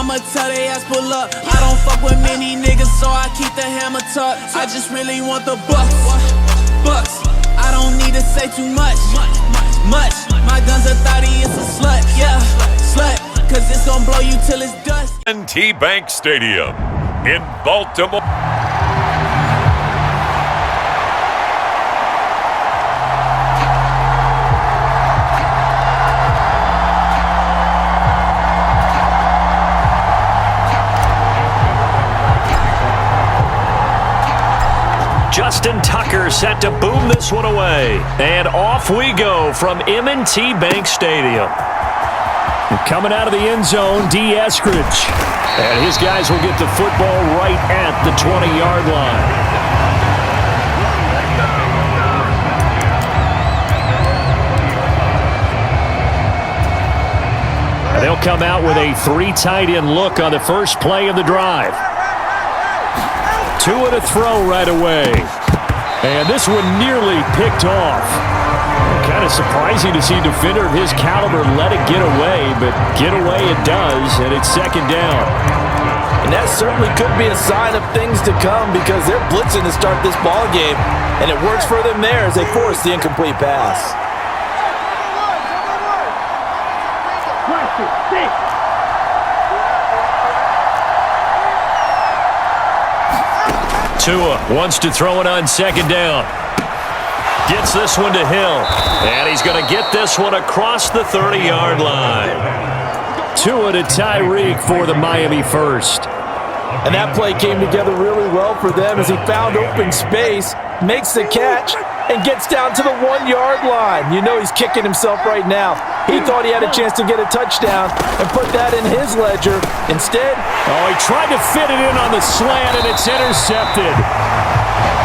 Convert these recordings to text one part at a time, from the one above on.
I'ma tell they ass pull up. I don't fuck with many niggas, so I keep the hammer tucked. I just really want the bucks. I don't need to say too much. My gun's a thotty, it's a slut, yeah, slut. Cause it's gonna blow you till it's dust. M&T Bank Stadium in Baltimore. Justin Tucker set to boom this one away. And off we go from M&T Bank Stadium. Coming out of the end zone, D. Eskridge. And his guys will get the football right at the 20-yard line. They'll come out with a 3 tight end look on the first play of the drive. 2 to throw right away. And this one nearly picked off. Kind of surprising to see a defender of his caliber let it get away, but get away it does, and it's second down. And that certainly could be a sign of things to come because they're blitzing to start this ball game, and it works for them there as they force the incomplete pass. Tua wants to throw it on second down. Gets this one to Hill. And he's going to get this one across the 30-yard line. Tua to Tyreek for the Miami first. And that play came together really well for them as he found open space, makes the catch, and gets down to the 1-yard line. You know he's kicking himself right now. He thought he had a chance to get a touchdown and put that in his ledger. Instead, he tried to fit it in on the slant, and it's intercepted.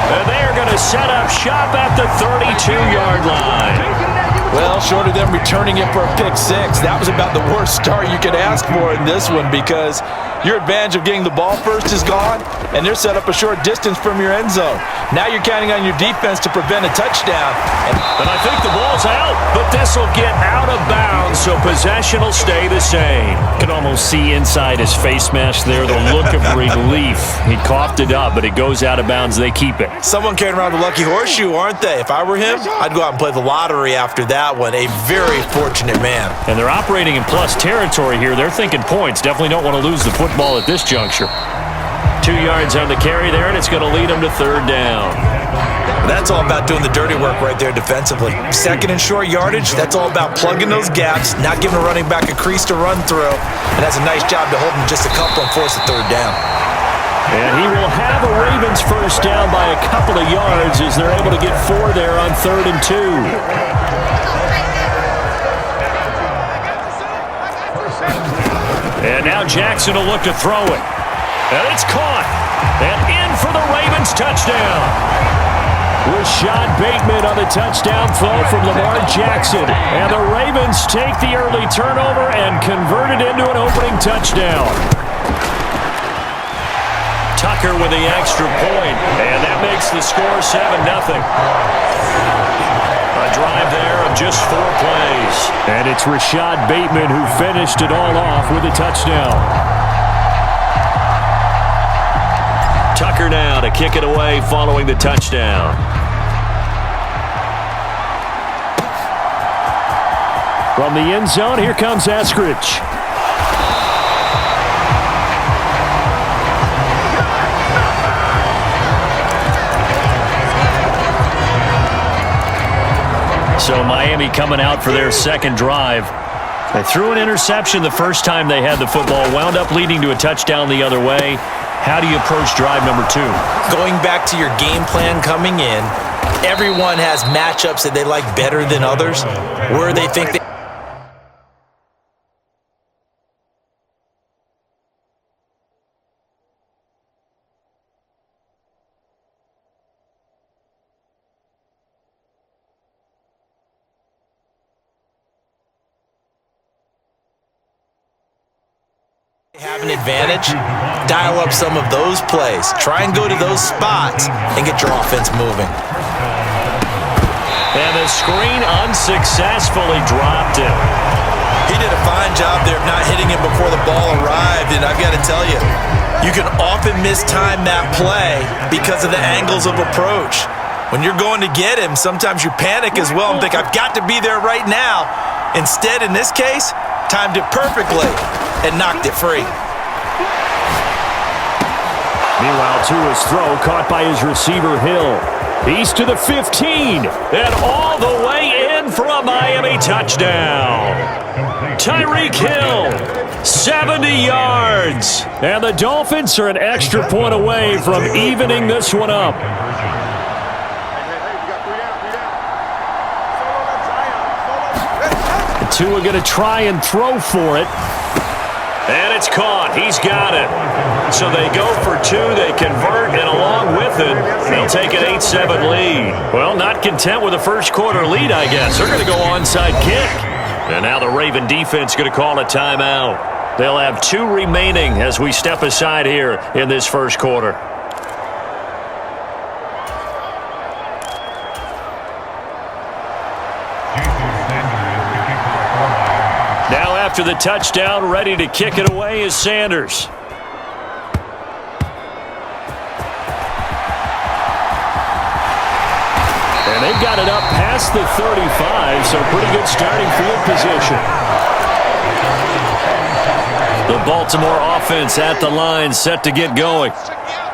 And they are going to set up shop at the 32-yard line. Well, short of them returning it for a pick 6, that was about the worst start you could ask for in this one because your advantage of getting the ball first is gone, and they're set up a short distance from your end zone. Now you're counting on your defense to prevent a touchdown. And I think the ball's out, but this will get out of bounds, so possession will stay the same. You can almost see inside his face mask there the look of relief. He coughed it up, but it goes out of bounds. They keep it. Someone carrying around the lucky horseshoe, aren't they? If I were him, I'd go out and play the lottery after that one. A very fortunate man. And they're operating in plus territory here. They're thinking points. Definitely don't want to lose the football at this juncture. 2 yards on the carry there, and it's going to lead them to third down. That's all about doing the dirty work right there defensively. Second and short yardage, that's all about plugging those gaps, not giving a running back a crease to run through, and that's a nice job to hold them just a couple and force a third down. And he will have a Ravens first down by a couple of yards as they're able to get 4 there on 3rd and 2. And now Jackson will look to throw it. And it's caught. And in for the Ravens touchdown. Rashad Bateman on the touchdown throw from Lamar Jackson. And the Ravens take the early turnover and convert it into an opening touchdown. Tucker with the extra point. And that makes the score 7-0. A drive there of just 4 plays. And it's Rashad Bateman who finished it all off with a touchdown. Tucker now to kick it away following the touchdown. From the end zone, here comes Eskridge. So Miami coming out for their second drive. They threw an interception the first time they had the football, wound up leading to a touchdown the other way. How do you approach drive number 2? Going back to your game plan coming in, everyone has matchups that they like better than others, where they think they have an advantage, dial up some of those plays. Try and go to those spots and get your offense moving. And the screen unsuccessfully dropped him. He did a fine job there of not hitting him before the ball arrived, and I mistime that play because of the angles of approach. When you're going to get him, sometimes you panic as well and think, I've got to be there right now. Instead, in this case, timed it perfectly and knocked it free. Meanwhile, Tua's throw caught by his receiver, Hill. He's to the 15, and all the way in for a Miami touchdown. Tyreek Hill, 70 yards. And the Dolphins are an extra point away from evening this one up. Tua going to try and throw for it. And it's caught. He's got it. So they go for two. They convert, and along with it, they'll take an 8-7 lead. Well, not content with a first-quarter lead, I guess. They're going to go onside kick. And now the Raven defense going to call a timeout. They'll have 2 remaining as we step aside here in this first quarter. After the touchdown, ready to kick it away is Sanders. And they've got it up past the 35, so pretty good starting field position. The Baltimore offense at the line, set to get going.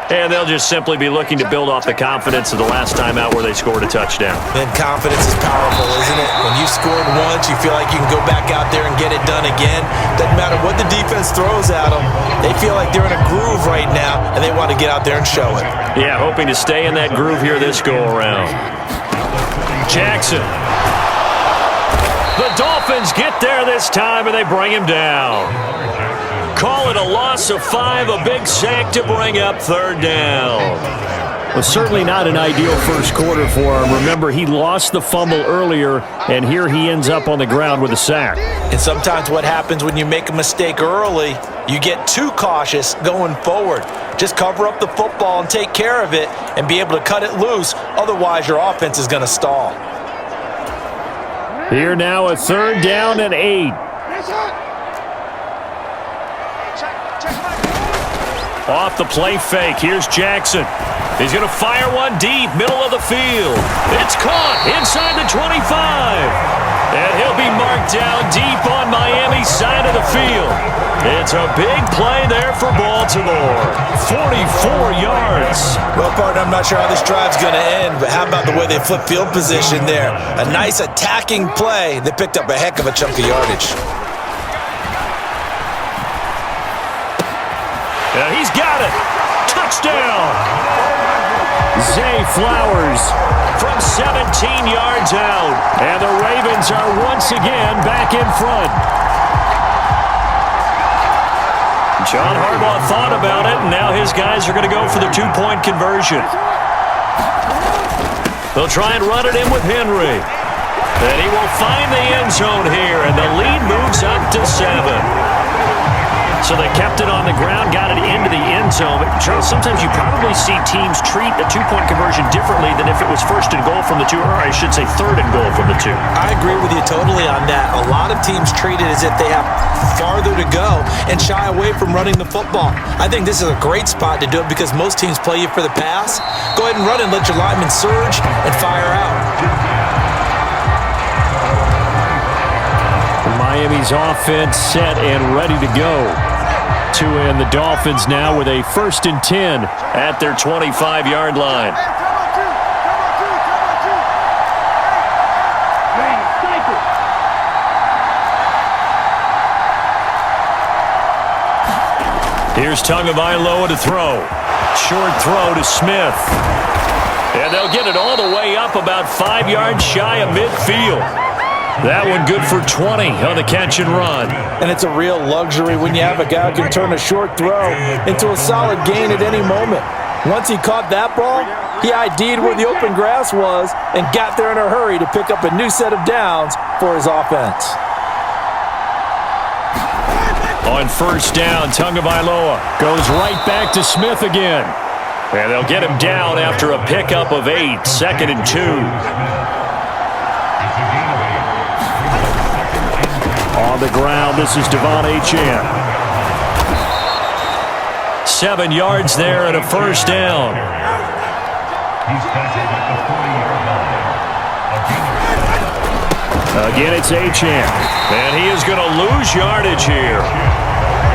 And they'll just simply be looking to build off the confidence of the last time out where they scored a touchdown. And confidence is powerful, isn't it? When you've scored once, you feel like you can go back out there and get it done again. Doesn't matter what the defense throws at them. They feel like they're in a groove right now, and they want to get out there and show it. Yeah, hoping to stay in that groove here this go-around. Jackson. The Dolphins get there this time, and they bring him down. Call it a loss of 5, a big sack to bring up third down. Well, certainly not an ideal first quarter for him. Remember, he lost the fumble earlier, and here he ends up on the ground with a sack. And sometimes what happens when you make a mistake early, you get too cautious going forward. Just cover up the football and take care of it and be able to cut it loose. Otherwise, your offense is going to stall. Here now, a third down and 8. Off the play fake, here's Jackson. He's going to fire one deep, middle of the field. It's caught inside the 25. And he'll be marked down deep on Miami's side of the field. It's a big play there for Baltimore. 44 yards. Well, partner, I'm not sure how this drive's going to end, but how about the way they flip field position there? A nice attacking play that picked up a heck of a chunk of yardage. And he's got it. Touchdown. Zay Flowers from 17 yards out. And the Ravens are once again back in front. John Harbaugh thought about it, and now his guys are going to go for the 2-point conversion. They'll try and run it in with Henry. And he will find the end zone here, and the lead moves up to 7. So they kept it on the ground, got it into the end zone. But Charles, sometimes you probably see teams treat a 2-point conversion differently than if it was first and goal from the 2, or I should say third and goal from the 2. I agree with you totally on that. A lot of teams treat it as if they have farther to go and shy away from running the football. I think this is a great spot to do it because most teams play you for the pass. Go ahead and run it, let your linemen surge and fire out. Miami's offense set and ready to go. Tua and the Dolphins now with a 1st and 10 at their 25-yard line. Here's Tagovailoa to throw. Short throw to Smith. And they'll get it all the way up about 5 yards shy of midfield. That one good for 20 on the catch and run. And it's a real luxury when you have a guy who can turn a short throw into a solid gain at any moment. Once he caught that ball, he ID'd where the open grass was and got there in a hurry to pick up a new set of downs for his offense. On 1st down, Tagovailoa goes right back to Smith again. And they'll get him down after a pickup of 8, 2nd and 2. On the ground, this is Devon Achane. 7 yards there and a first down. Again, it's Achane. And he is going to lose yardage here.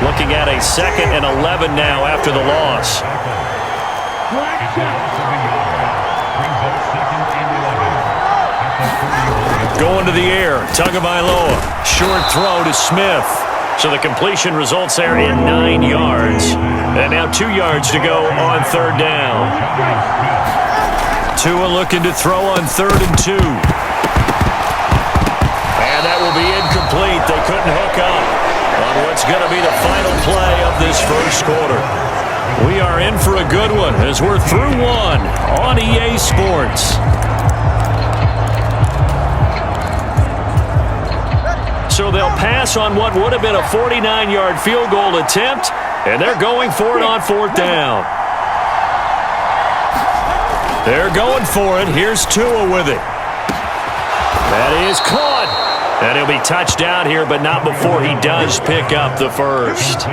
Looking at a 2nd and 11 now after the loss. Going to the air, Tagovailoa. Short throw to Smith. So the completion results there in 9 yards. And now 2 yards to go on 3rd down. Tua looking to throw on 3rd and 2. And that will be incomplete. They couldn't hook up on what's going to be the final play of this first quarter. We are in for a good one as we're through one on EA Sports. So they'll pass on what would have been a 49-yard field goal attempt, and they're going for it on 4th down. They're going for it. Here's Tua with it. That is caught. And he'll be touched down here, but not before he does pick up the first.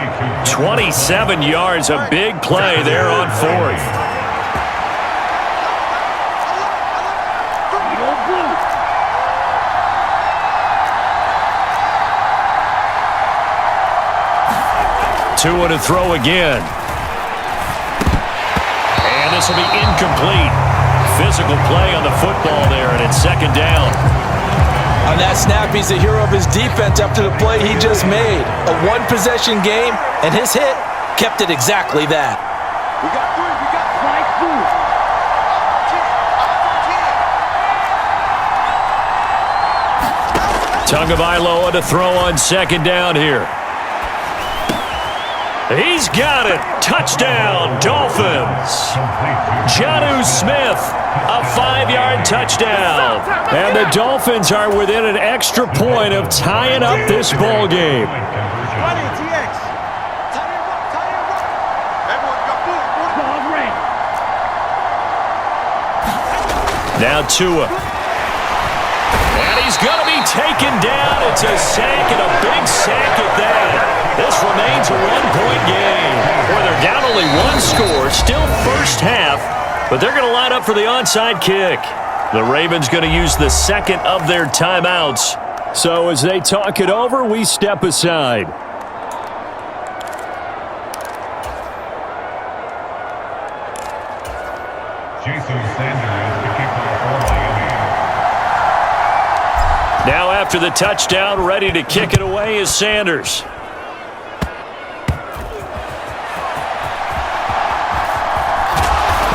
27 yards, a big play there on 4th. Tua to throw again. And this will be incomplete. Physical play on the football there, and it's 2nd down. On that snap, he's the hero of his defense after the play he just made. A one-possession game, and his hit kept it exactly that. We got 3. We got 5. Tagovailoa to throw on 2nd down here. He's got it. Touchdown, Dolphins. Jonnu Smith, a 5-yard touchdown. And the Dolphins are within an extra point of tying up this ball game. Now Tua. And he's going to be taken down. It's a sack and a big sack at that. This remains a one-point game. Boy, they're down only 1 score, still first half, but they're going to line up for the onside kick. The Ravens going to use the 2nd of their timeouts. So as they talk it over, we step aside. Now after the touchdown, ready to kick it away is Sanders.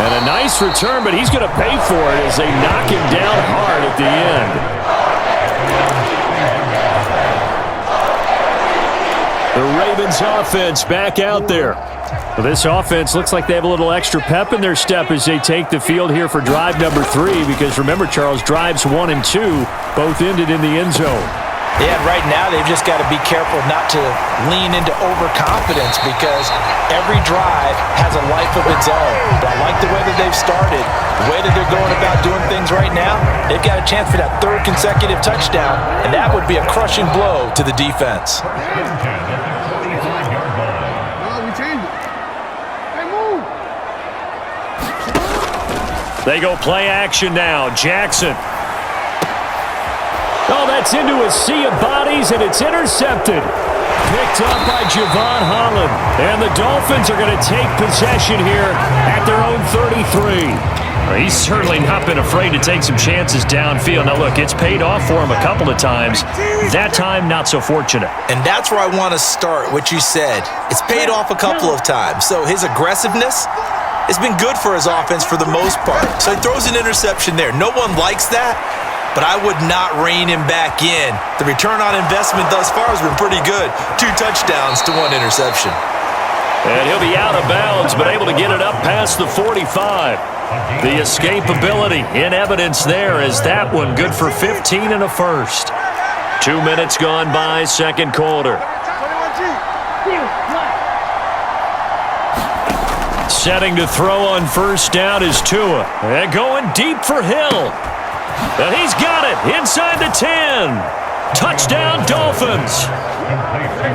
And a nice return, but he's going to pay for it as they knock him down hard at the end. The Ravens offense back out there. Well, this offense looks like they have a little extra pep in their step as they take the field here for drive number 3, because remember, Charles, drives 1 and 2 both ended in the end zone. Yeah, and right now they've just got to be careful not to lean into overconfidence, because every drive has a life of its own. But I like the way that they've started, the way that they're going about doing things right now. They've got a chance for that 3rd consecutive touchdown, and that would be a crushing blow to the defense. They go play action now. Jackson. Oh, that's into a sea of bodies, and it's intercepted. Picked up by Javon Holland. And the Dolphins are going to take possession here at their own 33. Well, he's certainly not been afraid to take some chances downfield. Now, look, it's paid off for him a couple of times. That time, not so fortunate. And that's where I want to start, what you said. It's paid off a couple of times. So his aggressiveness has been good for his offense for the most part. So he throws an interception there. No one likes that, but I would not rein him back in. The return on investment thus far has been pretty good. 2 touchdowns to 1 interception. And he'll be out of bounds, but able to get it up past the 45. The escapability in evidence there as that one good for 15 and a first. 2 minutes gone by, 2nd quarter. Setting to throw on 1st down is Tua. And going deep for Hill. And he's got it inside the 10. Touchdown, Dolphins.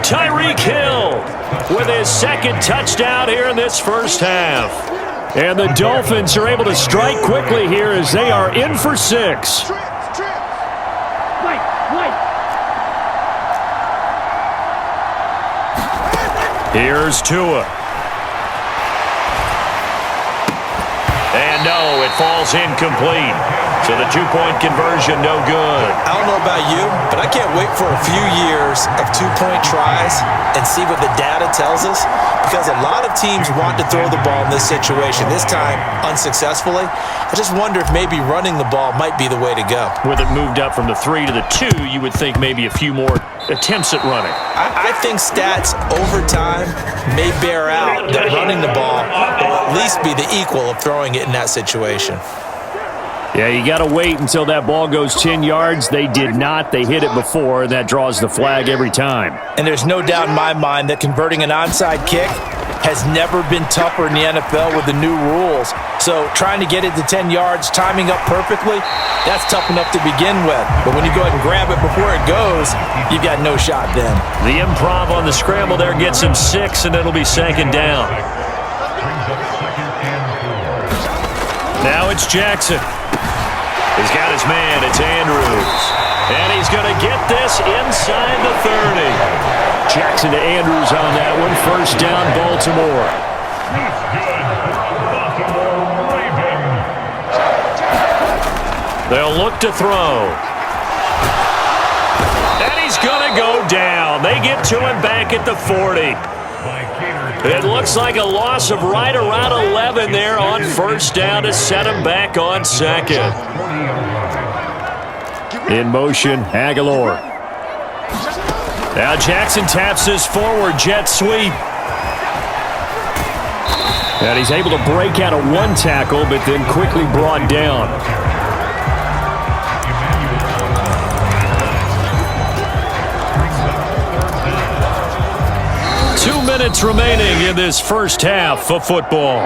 Tyreek Hill. with his second touchdown here in this first half. And the Dolphins are able to strike quickly here as they are in for 6. Here's Tua. And no, it falls incomplete. So the two-point conversion, no good. I don't know about you, but I can't wait for a few years of two-point tries and see what the data tells us, because a lot of teams want to throw the ball in this situation, this time unsuccessfully. I just wonder if maybe running the ball might be the way to go. With it moved up from the 3 to the 2, you would think maybe a few more attempts at running. I think stats over time may bear out that running the ball will at least be the equal of throwing it in that situation. Yeah, you got to wait until that ball goes 10 yards. They did not. They hit it before, and that draws the flag every time. And there's no doubt in my mind that converting an onside kick has never been tougher in the NFL with the new rules. So trying to get it to 10 yards, timing up perfectly, that's tough enough to begin with. But when you go ahead and grab it before it goes, you've got no shot then. The improv on the scramble there gets him 6, and it'll be second down. Now it's Jackson. He's got his man. It's Andrews. And he's going to get this inside the 30. Jackson to Andrews on that one. First down, Baltimore. They'll look to throw. And he's going to go down. They get to him back at the 40. It looks like a loss of right around 11 there on first down to set him back on second. In motion, Aguilar. Now Jackson taps his forward jet sweep. And he's able to break out of one tackle, but then quickly brought down. Minutes remaining in this first half of football.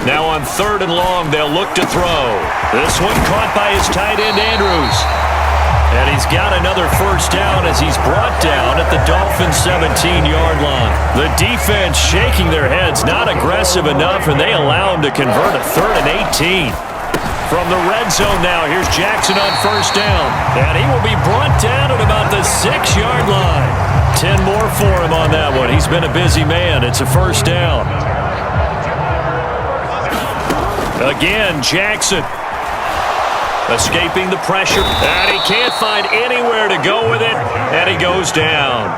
Now on 3rd and long, they'll look to throw. This one caught by his tight end, Andrews. And he's got another first down as he's brought down at the Dolphins' 17-yard line. The defense shaking their heads, not aggressive enough, and they allow him to convert a 3rd and 18. From the red zone now, here's Jackson on first down. And he will be brought down at about the 6-yard line. 10 more for him on that one. He's been a busy man. It's a first down. Again, Jackson. Escaping the pressure, and he can't find anywhere to go with it, and he goes down.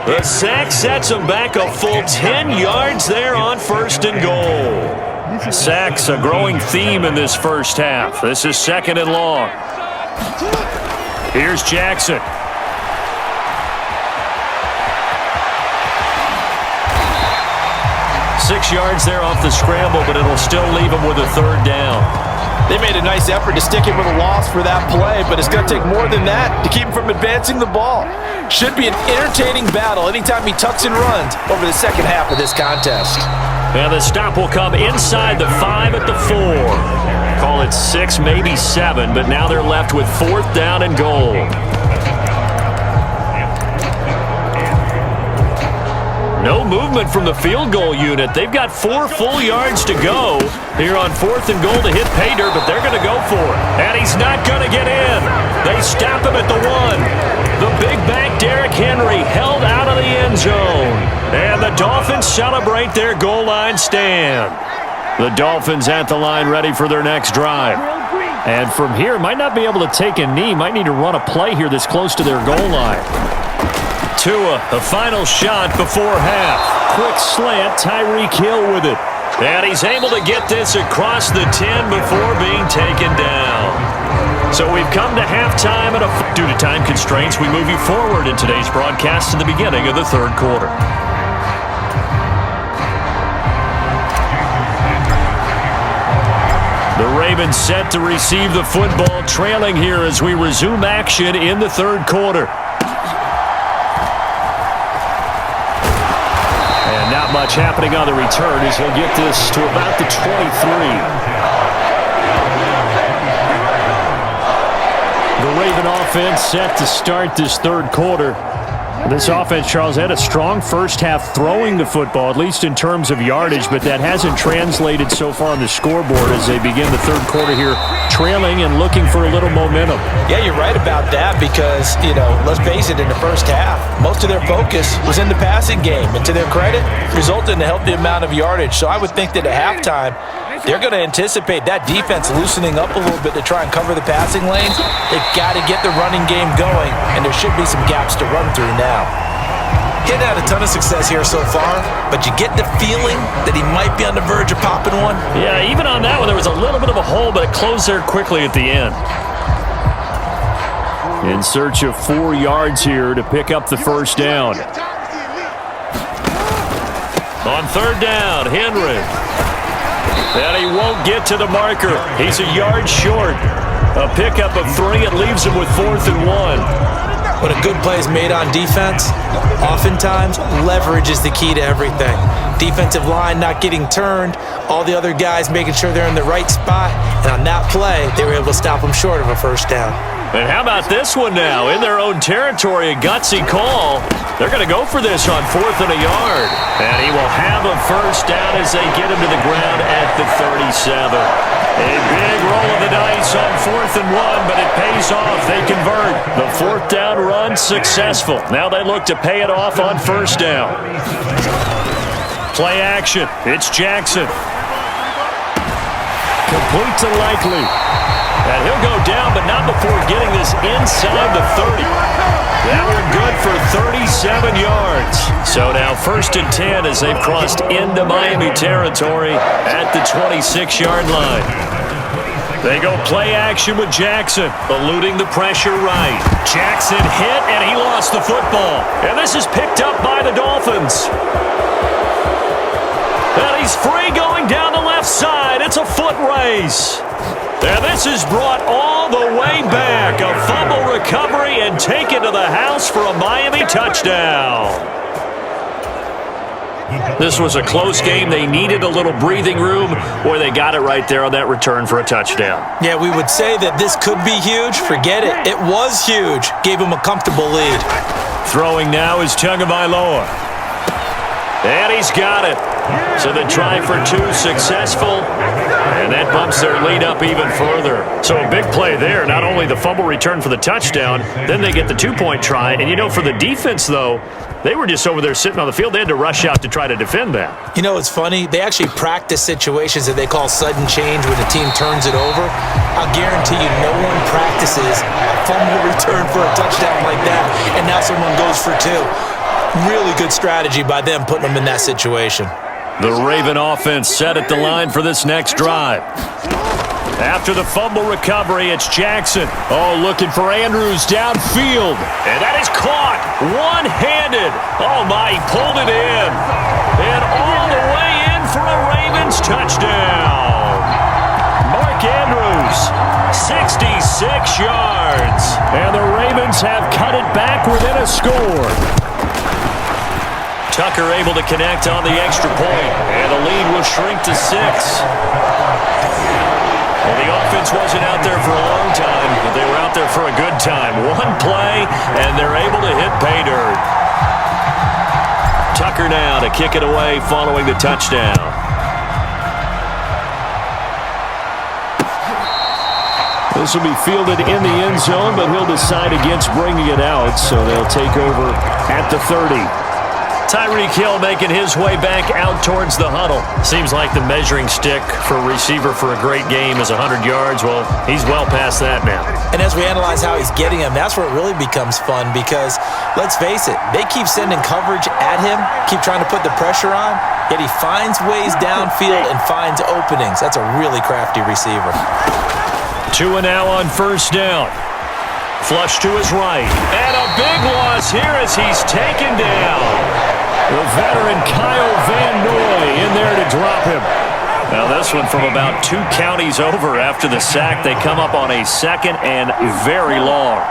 The sack sets him back a full 10 yards there on 1st and goal. Sacks a growing theme in this first half. This is 2nd and long. Here's Jackson. Six yards there off the scramble, but it'll still leave him with a 3rd down. They made a nice effort to stick him with a loss for that play, but it's going to take more than that to keep him from advancing the ball. Should be an entertaining battle anytime he tucks and runs over the second half of this contest. And the stop will come inside the 5 at the 4. Call it 6, maybe 7, but now they're left with 4th down and goal. No movement from the field goal unit. They've got 4 full yards to go here on 4th and goal to hit pay dirt, but they're going to go for it. And he's not going to get in. They stop him at the 1. The big back Derrick Henry held out of the end zone. And the Dolphins celebrate their goal line stand. The Dolphins at the line ready for their next drive. And from here, might not be able to take a knee. Might need to run a play here that's close to their goal line. Tua, the final shot before half. Quick slant, Tyreek Hill with it. And he's able to get this across the 10 before being taken down. So we've come to halftime, and due to time constraints, we move you forward in today's broadcast to the beginning of the 3rd quarter. The Ravens set to receive the football, trailing here as we resume action in the 3rd quarter. Not much happening on the return as he'll get this to about the 23. The Raven offense set to start this third quarter. This offense, Charles, had a strong first half throwing the football, at least in terms of yardage, but that hasn't translated so far on the scoreboard as they begin the third quarter here, trailing and looking for a little momentum. Yeah, you're right about that because, let's face it, in the first half, most of their focus was in the passing game. And to their credit, resulted in a healthy amount of yardage. So I would think that at halftime, they're going to anticipate that defense loosening up a little bit to try and cover the passing lanes. They've got to get the running game going, and there should be some gaps to run through now. He's had a ton of success here so far, but you get the feeling that he might be on the verge of popping one. Yeah, even on that one, there was a little bit of a hole, but it closed there quickly at the end. In search of 4 yards here to pick up the first down. On third down, Henry. And he won't get to the marker. He's a yard short. A pickup of 3. It leaves him with 4th and 1. When a good play is made on defense, oftentimes leverage is the key to everything. Defensive line not getting turned, all the other guys making sure they're in the right spot, and on that play, they were able to stop them short of a first down. And how about this one now? In their own territory, a gutsy call. They're going to go for this on 4th and a yard. And he will have a first down as they get him to the ground at the 37. A big roll of the dice on 4th and 1, but it pays off. They convert. The 4th down run successful. Now they look to pay it off on first down. Play action. It's Jackson. Complete to Likely. And he'll go down, but not before getting this inside the 30. That one good for 37 yards. So now 1st and 10 as they've crossed into Miami territory at the 26-yard line. They go play action with Jackson, eluding the pressure right. Jackson hit, and he lost the football. And this is picked up by the Dolphins. And he's free going down the left side. It's a foot race. And this is brought all the way back. A fumble recovery and taken to the house for a Miami touchdown. This was a close game. They needed a little breathing room, or they got it right there on that return for a touchdown. Yeah, we would say that this could be huge. Forget it. It was huge. Gave him a comfortable lead. Throwing now is Tagovailoa. And he's got it. So the try for 2 successful, and that bumps their lead up even further. So a big play there. Not only the fumble return for the touchdown, then they get the 2-point try. And, for the defense, though, they were just over there sitting on the field. They had to rush out to try to defend that. It's funny. They actually practice situations that they call sudden change when the team turns it over. I'll guarantee you no one practices a fumble return for a touchdown like that, and now someone goes for 2. Really good strategy by them putting them in that situation. The Raven offense set at the line for this next drive. After the fumble recovery, it's Jackson. Oh, looking for Andrews downfield. And that is caught one-handed. Oh, my, he pulled it in. And all the way in for a Ravens touchdown. Mark Andrews, 66 yards. And the Ravens have cut it back within a score. Tucker able to connect on the extra point, and the lead will shrink to 6. Well, the offense wasn't out there for a long time, but they were out there for a good time. One play, and they're able to hit pay dirt. Tucker now to kick it away following the touchdown. This will be fielded in the end zone, but he'll decide against bringing it out, so they'll take over at the 30. Tyreek Hill making his way back out towards the huddle. Seems like the measuring stick for a receiver for a great game is 100 yards. Well, he's well past that now. And as we analyze how he's getting him, that's where it really becomes fun because, let's face it, they keep sending coverage at him, keep trying to put the pressure on, yet he finds ways downfield and finds openings. That's a really crafty receiver. 2 and now on first down. Flush to his right. And a big loss here as he's taken down. The veteran Kyle Van Noy in there to drop him. Now this one from about 2 counties over after the sack. They come up on a 2nd and very long.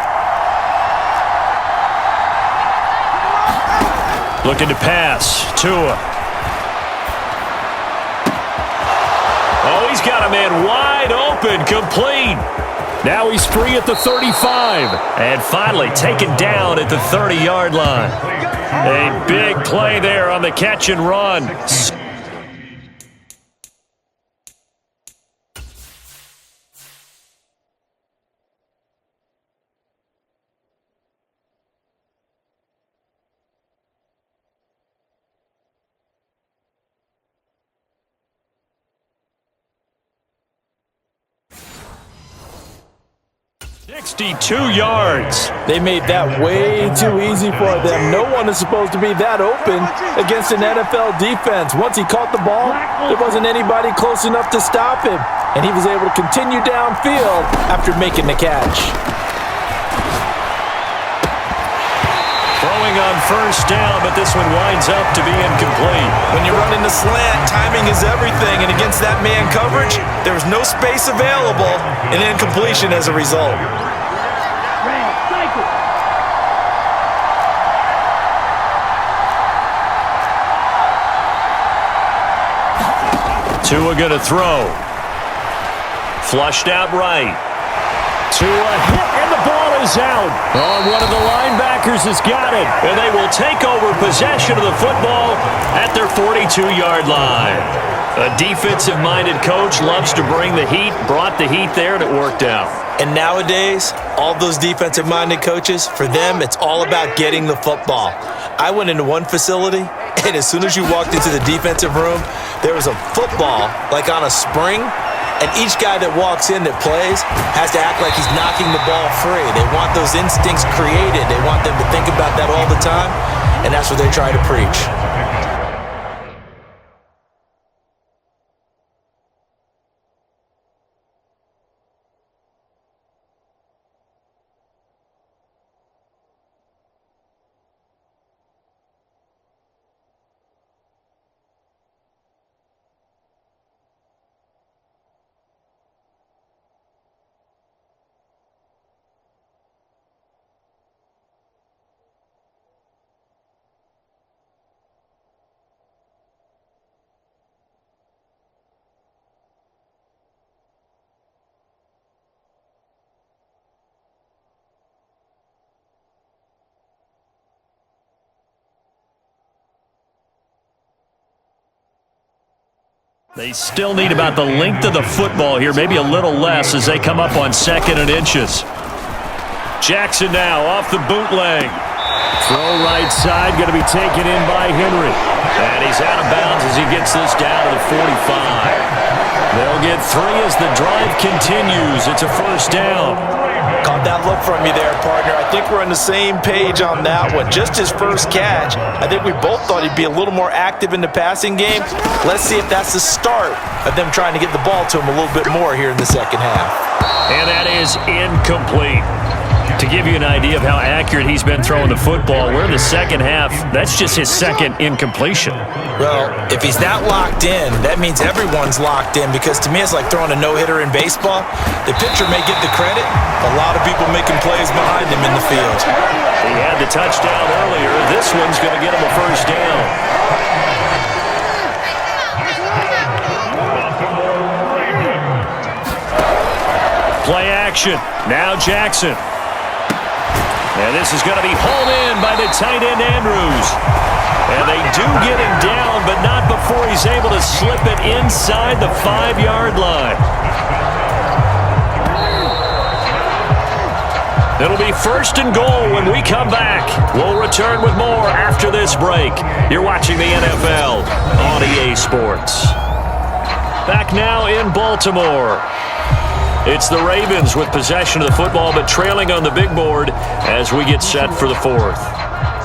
Looking to pass. Tua. him in wide open, complete. Now he's free at the 35. And finally taken down at the 30-yard line. A big play there on the catch and run. 62 yards. They made that way too easy for them. No one is supposed to be that open against an NFL defense. Once he caught the ball, there wasn't anybody close enough to stop him, and he was able to continue downfield after making the catch. Throwing on first down, but this one winds up to be incomplete. When you're running the slant, timing is everything, and against that man coverage, there's no space available, and incompletion as a result. Tua gonna throw. Flushed out right. Tua hit, and the ball is out. Oh, one of the linebackers has got it. And they will take over possession of the football at their 42-yard line. A defensive-minded coach loves to bring the heat, brought the heat there, and it worked out. And nowadays, all those defensive-minded coaches, for them, it's all about getting the football. I went into one facility, and as soon as you walked into the defensive room, there was a football, like on a spring, and each guy that walks in that plays has to act like he's knocking the ball free. They want those instincts created. They want them to think about that all the time, and that's what they try to preach. They still need about the length of the football here, maybe a little less as they come up on 2nd and inches. Jackson now off the bootleg. Throw right side, going to be taken in by Henry. And he's out of bounds as he gets this down to the 45. They'll get 3 as the drive continues. It's a first down. Caught that look from you there, partner. I think we're on the same page on that one. Just his first catch. I think we both thought he'd be a little more active in the passing game. Let's see if that's the start of them trying to get the ball to him a little bit more here in the second half. And that is incomplete. To give you an idea of how accurate he's been throwing the football, we're in the second half. That's just his second incompletion. Well, if he's not locked in, that means everyone's locked in, because to me it's like throwing a no-hitter in baseball. The pitcher may get the credit, a lot of people making plays behind him in the field. He had the touchdown earlier. This one's going to get him a first down. Play action. Now Jackson. And this is going to be hauled in by the tight end, Andrews. And they do get him down, but not before he's able to slip it inside the 5-yard line. It'll be 1st and goal when we come back. We'll return with more after this break. You're watching the NFL on EA Sports. Back now in Baltimore. It's the Ravens with possession of the football, but trailing on the big board as we get set for the 4th.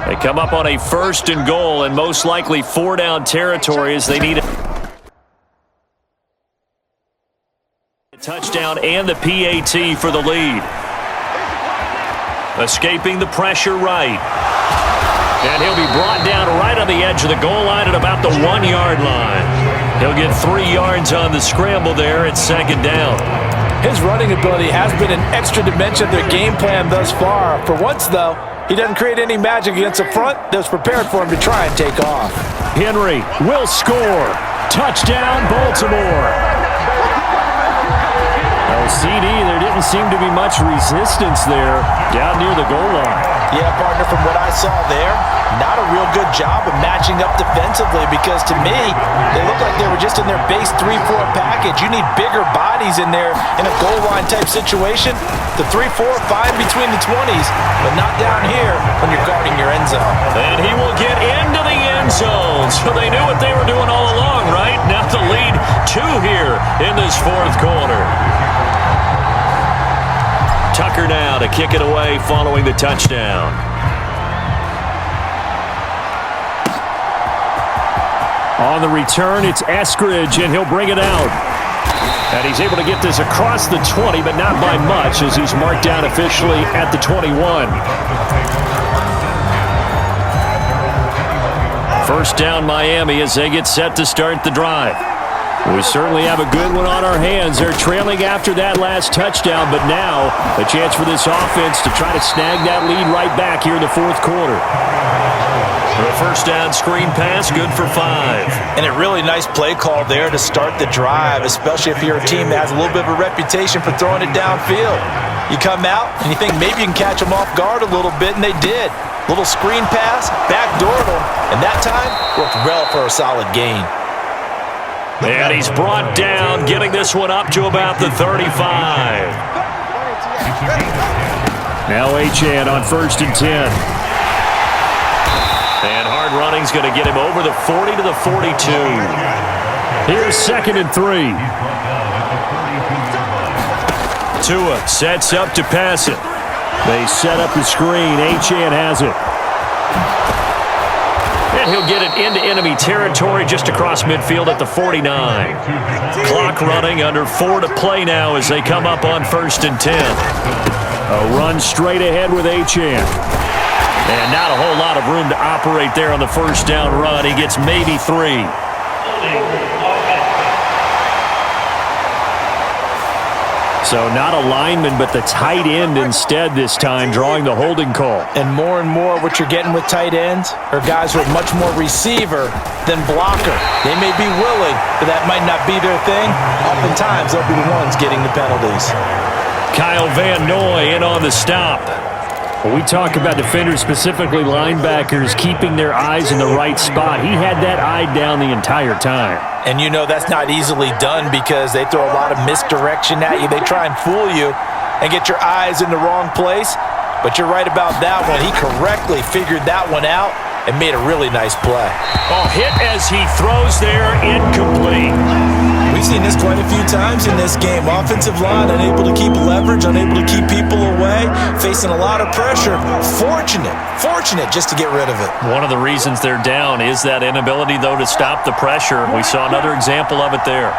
They come up on a 1st and goal, and most likely 4-down territory as they need a touchdown and the PAT for the lead. Escaping the pressure right. And he'll be brought down right on the edge of the goal line at about the 1-yard line. He'll get 3 yards on the scramble there at 2nd down. His running ability has been an extra dimension of their game plan thus far. For once, though, he doesn't create any magic against the front that's prepared for him to try and take off. Henry will score. Touchdown, Baltimore. Well, CD, there didn't seem to be much resistance there down near the goal line. Yeah, partner, from what I saw there, not a real good job of matching up defensively because to me, they look like they were just in their base 3-4 package. You need bigger bodies in there in a goal line type situation. The 3-4, fine between the 20s, but not down here when you're guarding your end zone. And he will get into the end zone. So they knew what they were doing all along, right? Now the lead 2 here in this fourth quarter. Tucker now to kick it away following the touchdown. On the return, it's Eskridge, and he'll bring it out. And he's able to get this across the 20, but not by much, as he's marked down officially at the 21. First down, Miami, as they get set to start the drive. We certainly have a good one on our hands. They're trailing after that last touchdown, but now a chance for this offense to try to snag that lead right back here in the fourth quarter. The first down screen pass, good for 5. And a really nice play call there to start the drive, especially if you're a team that has a little bit of a reputation for throwing it downfield. You come out and you think maybe you can catch them off guard a little bit, and they did. Little screen pass, backdoored them, and that time worked well for a solid gain. And he's brought down, getting this one up to about the 35. Now Achane on 1st and 10. And hard running's going to get him over the 40 to the 42. Here's 2nd and 3. Tua sets up to pass it. They set up the screen. Achane has it. And he'll get it into enemy territory just across midfield at the 49. Clock running, under 4 to play now as they come up on 1st and 10. A run straight ahead with Achane. And not a whole lot of room to operate there on the first down run. He gets maybe 3. So not a lineman, but the tight end instead this time, drawing the holding call. And more what you're getting with tight ends are guys who are much more receiver than blocker. They may be willing, but that might not be their thing. Oftentimes, they'll be the ones getting the penalties. Kyle Van Noy in on the stop. When we talk about defenders, specifically linebackers, keeping their eyes in the right spot, he had that eye down the entire time. And you know that's not easily done because they throw a lot of misdirection at you. They try and fool you and get your eyes in the wrong place. But you're right about that one. He correctly figured that one out and made a really nice play. Oh, hit as he throws there, incomplete. We've seen this quite a few times in this game. Offensive line unable to keep leverage, unable to keep people away, facing a lot of pressure. Fortunate just to get rid of it. One of the reasons they're down is that inability, though, to stop the pressure. We saw another example of it there.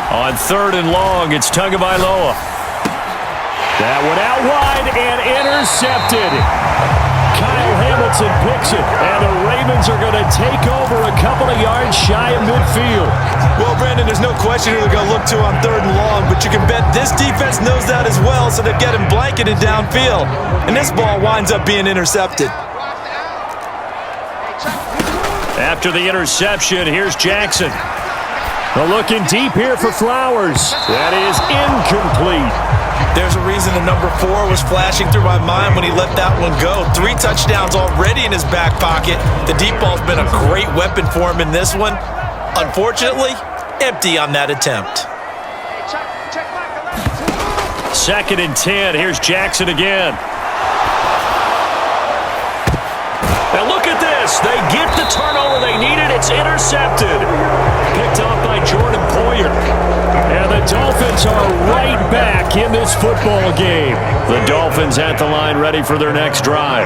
On 3rd and long, it's Tagovailoa. That one out wide and intercepted. Kyle Hamilton picks it, and the Ravens are going to take over a couple of yards shy of midfield. Well, Brandon, there's no question who they're going to look to on 3rd and long, but you can bet this defense knows that as well, so they're getting blanketed downfield. And this ball winds up being intercepted. After the interception, here's Jackson. Looking deep here for Flowers. That is incomplete. There's a reason the number 4 was flashing through my mind when he let that one go. 3 touchdowns already in his back pocket. The deep ball's been a great weapon for him in this one. Unfortunately, empty on that attempt. 2nd and 10. Here's Jackson again. Now look at this. They get the turnover they needed. It's intercepted. Picked off by Jordan Poyer. And the Dolphins are right back in this football game. The Dolphins at the line ready for their next drive.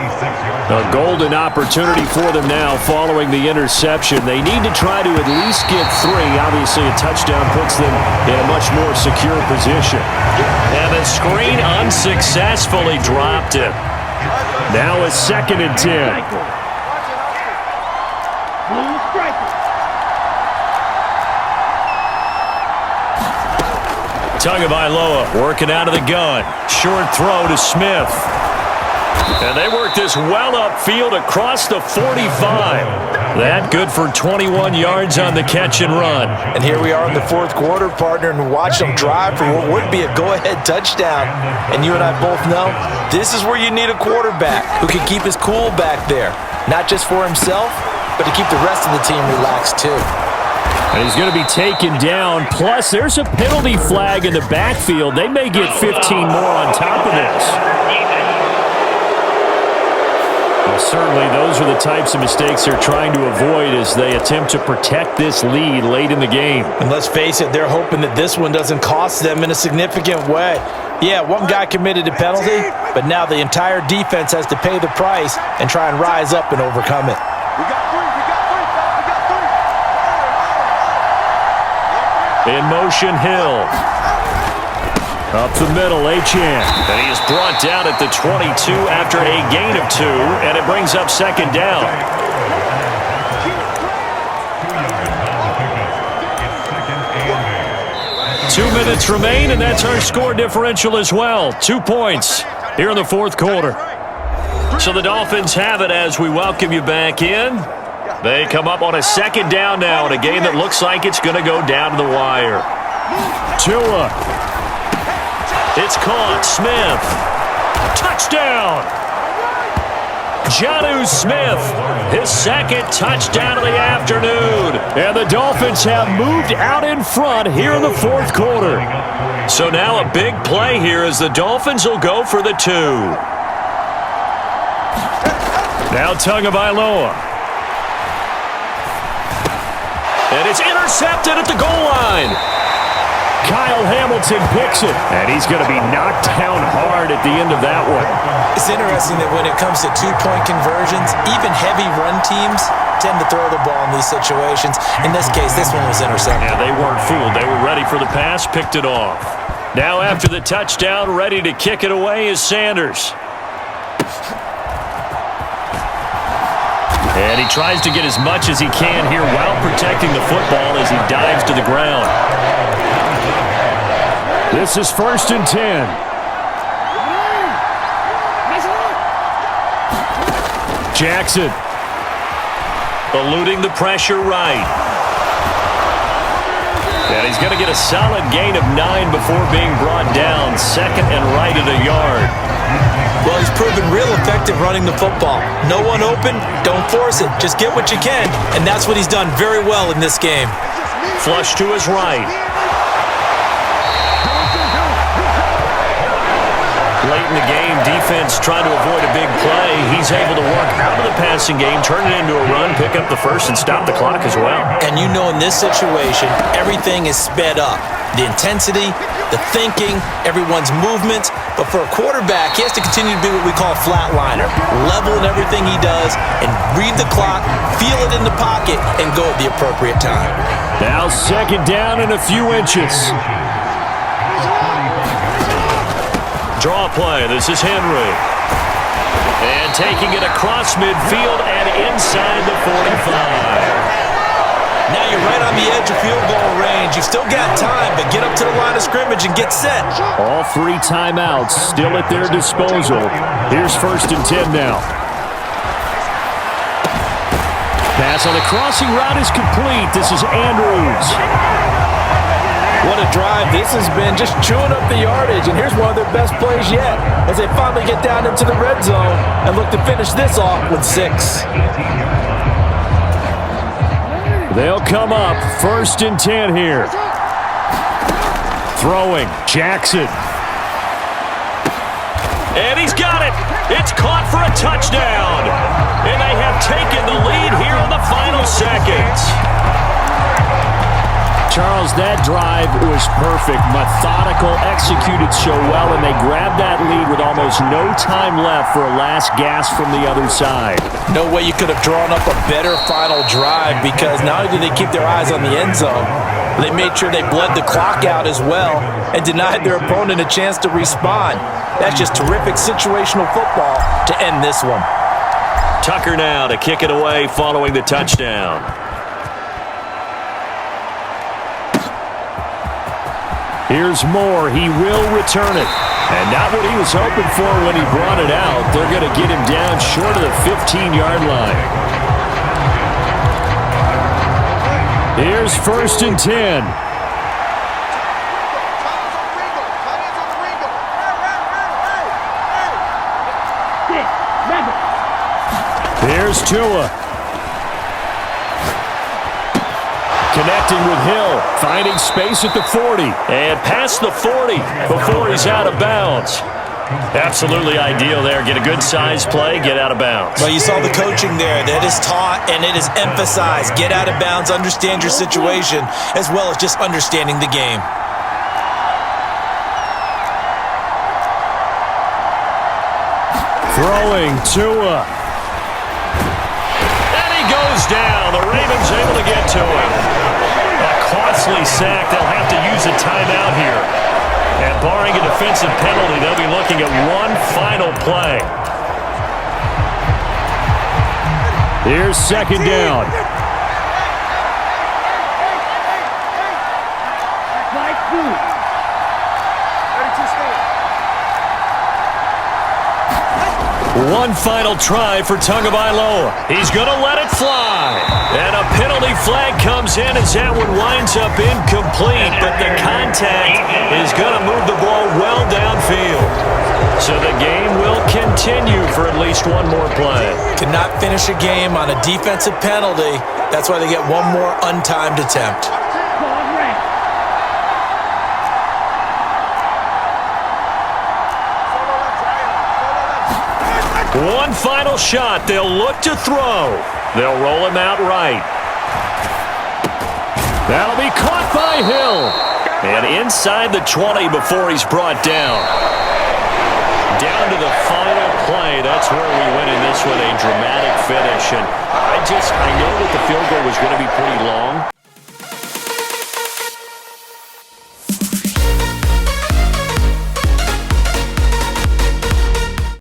A golden opportunity for them now following the interception. They need to try to at least get 3. Obviously, a touchdown puts them in a much more secure position. And the screen unsuccessfully dropped it. Now it's 2nd and 10. Tagovailoa working out of the gun. Short throw to Smith. And they work this well upfield across the 45. That good for 21 yards on the catch and run. And here we are in the fourth quarter, partner, and watch them drive for what would be a go-ahead touchdown. And you and I both know this is where you need a quarterback who can keep his cool back there, not just for himself, but to keep the rest of the team relaxed too. And he's going to be taken down. Plus, there's a penalty flag in the backfield. They may get 15 more on top of this. Well, certainly, those are the types of mistakes they're trying to avoid as they attempt to protect this lead late in the game. And let's face it, they're hoping that this one doesn't cost them in a significant way. Yeah, one guy committed a penalty, but now the entire defense has to pay the price and try and rise up and overcome it. We got three. In motion, Hill. Up the middle, Achane. And he is brought down at the 22 after a gain of 2, and it brings up second down. Two minutes remain, and that's our score differential as well. 2 points here in the fourth quarter. So the Dolphins have it as we welcome you back in. They come up on a second down now in a game that looks like it's going to go down to the wire. Tua. It's caught. Smith. Touchdown. Jonnu Smith. His second touchdown of the afternoon. And the Dolphins have moved out in front here in the fourth quarter. So now a big play here as the Dolphins will go for the 2. Now Tagovailoa. And it's intercepted at the goal line. Kyle Hamilton picks it. And he's going to be knocked down hard at the end of that one. It's interesting that when it comes to two-point conversions, even heavy run teams tend to throw the ball in these situations. In this case, this one was intercepted. Yeah, they weren't fooled. They were ready for the pass, picked it off. Now after the touchdown, ready to kick it away is Sanders. And he tries to get as much as he can here while protecting the football as he dives to the ground. This is 1st and 10. Jackson. Eluding the pressure right. And he's going to get a solid gain of 9 before being brought down. 2nd and right at a yard. Well, he's proven real effective running the football. No one open, don't force it. Just get what you can, and that's what he's done very well in this game. Flush to his right. Late in the game, defense trying to avoid a big play. He's able to work out of the passing game, turn it into a run, pick up the first, and stop the clock as well. And you know in this situation, everything is sped up. The intensity, the thinking, everyone's movements. But for a quarterback, he has to continue to be what we call a flatliner. Level in everything he does and read the clock, feel it in the pocket, and go at the appropriate time. Now second down and a few inches. Draw play. This is Henry. And taking it across midfield and inside the 45. Now you're right on the edge of field goal range. You've still got time, but get up to the line of scrimmage and get set. All 3 timeouts still at their disposal. Here's 1st and 10 now. Pass on the crossing route is complete. This is Andrews. What a drive this has been, just chewing up the yardage. And here's one of their best plays yet as they finally get down into the red zone and look to finish this off with 6. They'll come up 1st and 10 here. Throwing, Jackson. And he's got it. It's caught for a touchdown. And they have taken the lead here in the final seconds. Charles, that drive was perfect. Methodical, executed so well, and they grabbed that lead with almost no time left for a last gasp from the other side. No way you could have drawn up a better final drive because not only did they keep their eyes on the end zone, they made sure they bled the clock out as well and denied their opponent a chance to respond. That's just terrific situational football to end this one. Tucker now to kick it away following the touchdown. Here's Moore. He will return it. And not what he was hoping for when he brought it out. They're going to get him down short of the 15-yard line. is 1st and 10. Here's Tua. Connecting with Hill. Finding space at the 40. And past the 40 before he's out of bounds. Absolutely ideal there. Get a good size play, get out of bounds. Well, you saw the coaching there. That is taught and it is emphasized. Get out of bounds, understand your situation, as well as just understanding the game. Throwing Tua. And he goes down. The Ravens able to get to him. A costly sack. They'll have to use a timeout here. And barring a defensive penalty, they'll be looking at one final play. Here's 2nd down. One final try for Tagovailoa. He's going to let it fly. And a penalty flag comes in as that one winds up incomplete. But the contact is going to move the ball well downfield. So the game will continue for at least one more play. Cannot finish a game on a defensive penalty. That's why they get one more untimed attempt. One final shot. They'll look to throw. They'll roll him out right. That'll be caught by Hill. And inside the 20 before he's brought down. Down to the final play. That's where we win in this one. A dramatic finish. And I know that the field goal was going to be pretty long,